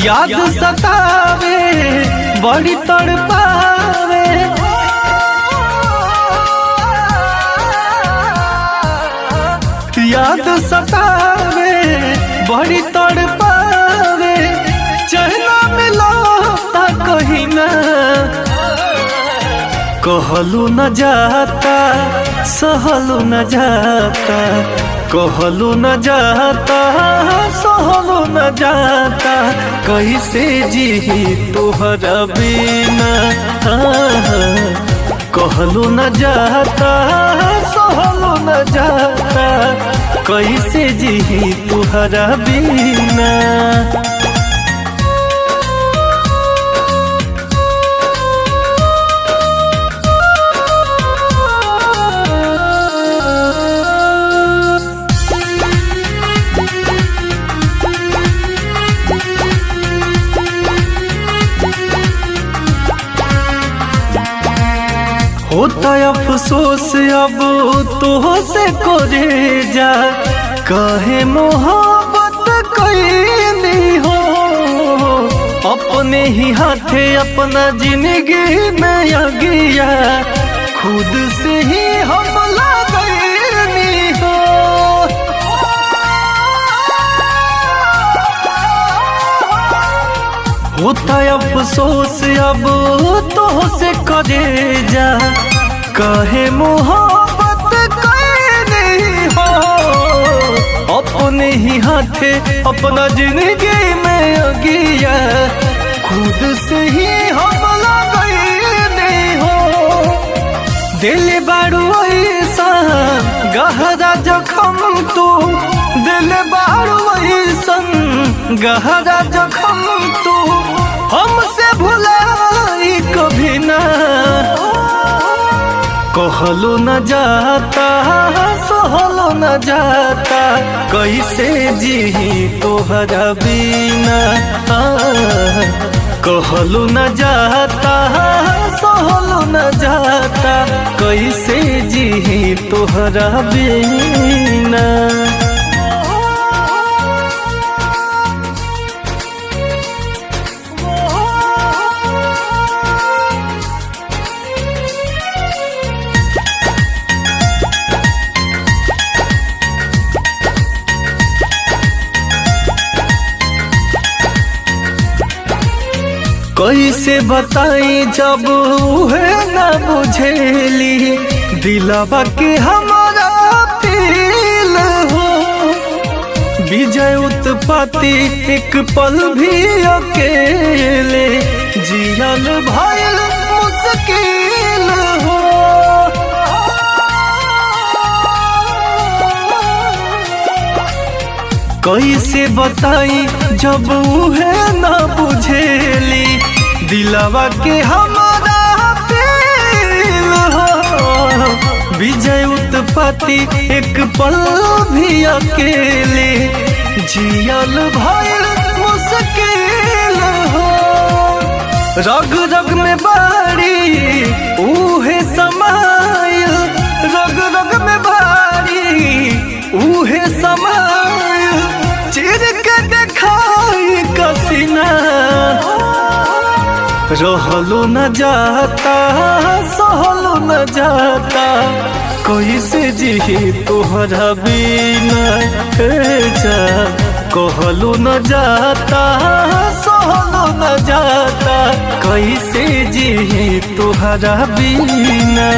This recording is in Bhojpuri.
याद सतावे बड़ी तड़पावे, याद सतावे बड़ी तड़पावे, चहना मिलता कहीं ना, कहलू न जाता सहलू न जाता, कहलू न जाता सहलू न जाता, कैसे जी तोहरा बिना, कहलू न जाता सहलू न जाता, कैसे जी तोहरा बिना। होता अफसोस अब तो से करे जा, कहे मोहब्बत कईनी हो, अपने ही हाथे अपना जिंदगी में अगिया, खुद से ही हम लगनी हो। होता अफसोस अब तो से करे जा, कहे मोहब्बत कईनी हो, अपने ही हाथे अपना जिंदगी में अगिया, खुद से ही हम लगनी हो। दिल बारू ऐसा गहरा जखम तू, दिल बारू ऐसा गहरा जखम तू, हमसे भुलाई कभी ना, कहलू न जाता सहलू न जाता, कैसे जी तोहरा बिना, कहलू न जाता सहलू न जाता, कैसे जी तोहरा बिना। कैसे बताई जब उहे न बुझेली, दिलवा के हमारा फील हो, विजय उत्पत्ति एक पल भी अकेले, जियल भइल मुश्किल हो। कैसे बताई जब उहे न बुझेली, दिलवा के हमारा फील हो, विजय उत्पत्ति एक पल भी अकेले, जियल भइल मुश्किल हो। रग रग में बारी उहे समाइल, रग रग में बारी उहे समाइल, चिर के देखाई कसीना, रहलू न जाता सहलू न जाता, कैसे जी तोहरा बिना, कहलू न जाता सहलू न जाता, कैसे जी तोहरा बिना।